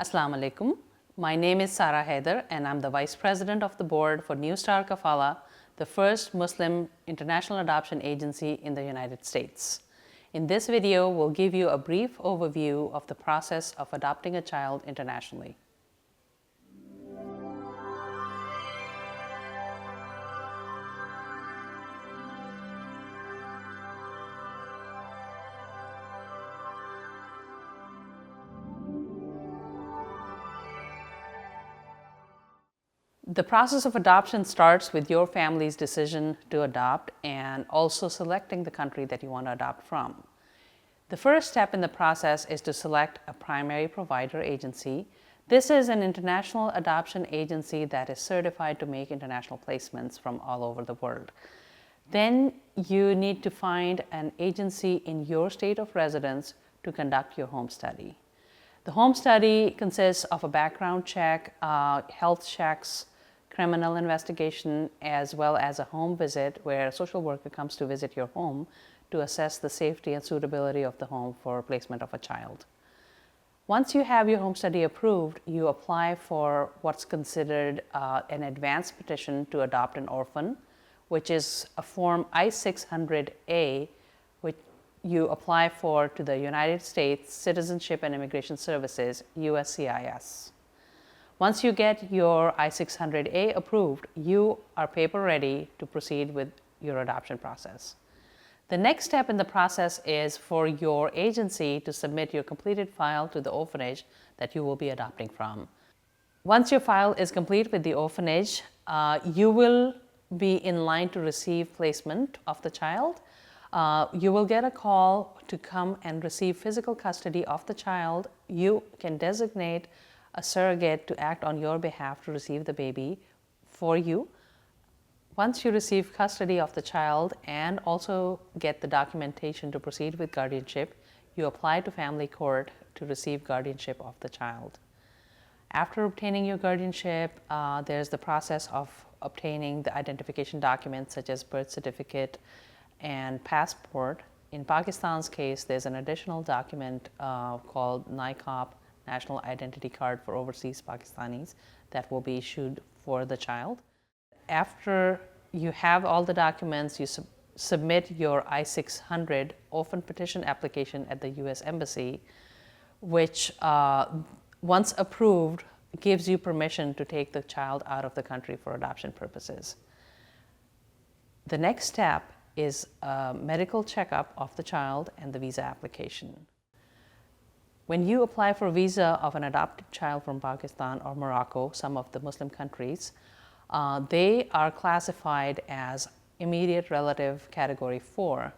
Assalamu alaikum. My name is Sarah Haider and I'm the Vice President of the Board for New Star Kafala, the first Muslim international adoption agency in the United States. In this video, we'll give you a brief overview of the process of adopting a child internationally. The process of adoption starts with your family's decision to adopt and also selecting the country that you want to adopt from. The first step in the process is to select a primary provider agency. This is an international adoption agency that is certified to make international placements from all over the world. Then you need to find an agency in your state of residence to conduct your home study. The home study consists of a background check, health checks, criminal investigation, as well as a home visit where a social worker comes to visit your home to assess the safety and suitability of the home for placement of a child. Once you have your home study approved, you apply for what's considered an advance petition to adopt an orphan, which is a form I-600A, which you apply for to the United States Citizenship and Immigration Services, USCIS. Once you get your I-600A approved, you are paper ready to proceed with your adoption process. The next step in the process is for your agency to submit your completed file to the orphanage that you will be adopting from. Once your file is complete with the orphanage, you will be in line to receive placement of the child. You will get a call to come and receive physical custody of the child. You can designate a surrogate to act on your behalf to receive the baby for you. Once you receive custody of the child and also get the documentation to proceed with guardianship, you apply to family court to receive guardianship of the child. After obtaining your guardianship, there's the process of obtaining the identification documents such as birth certificate and passport. In Pakistan's case, there's an additional document called NICOP, National Identity Card for Overseas Pakistanis, that will be issued for the child. After you have all the documents, you submit your I-600 orphan petition application at the U.S. Embassy, which once approved gives you permission to take the child out of the country for adoption purposes. The next step is a medical checkup of the child and the visa application. When you apply for a visa of an adopted child from Pakistan or Morocco, some of the Muslim countries, they are classified as immediate relative category 4,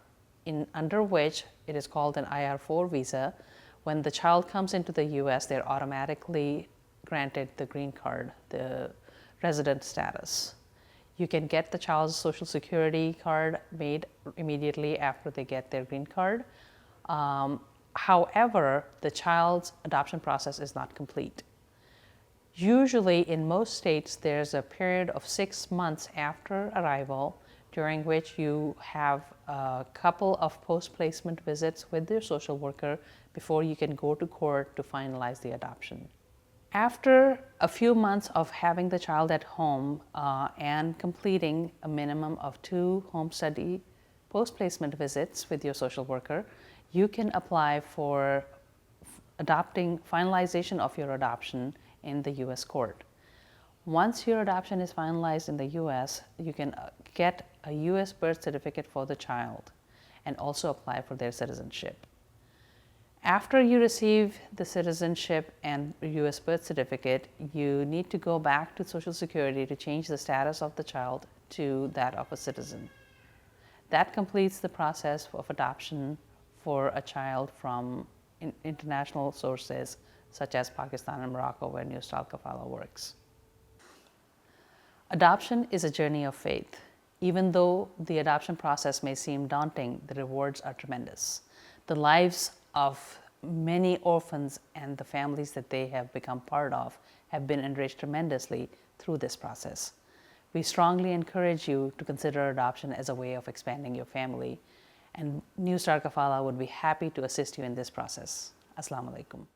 under which it is called an IR4 visa. When the child comes into the US, they're automatically granted the green card, the resident status. You can get the child's social security card made immediately after they get their green card. However, the child's adoption process is not complete. Usually, in most states, there's a period of 6 months after arrival during which you have a couple of post-placement visits with your social worker before you can go to court to finalize the adoption. After a few months of having the child at home and completing a minimum of 2 home study post-placement visits with your social worker, you can apply for finalization of your adoption in the U.S. court. Once your adoption is finalized in the U.S., you can get a U.S. birth certificate for the child and also apply for their citizenship. After you receive the citizenship and U.S. birth certificate, you need to go back to Social Security to change the status of the child to that of a citizen. That completes the process of adoption for a child from international sources such as Pakistan and Morocco, where New Star Kafala works. Adoption is a journey of faith. Even though the adoption process may seem daunting, the rewards are tremendous. The lives of many orphans and the families that they have become part of have been enriched tremendously through this process. We strongly encourage you to consider adoption as a way of expanding your family, and New Star Kafala would be happy to assist you in this process. Assalamu alaikum.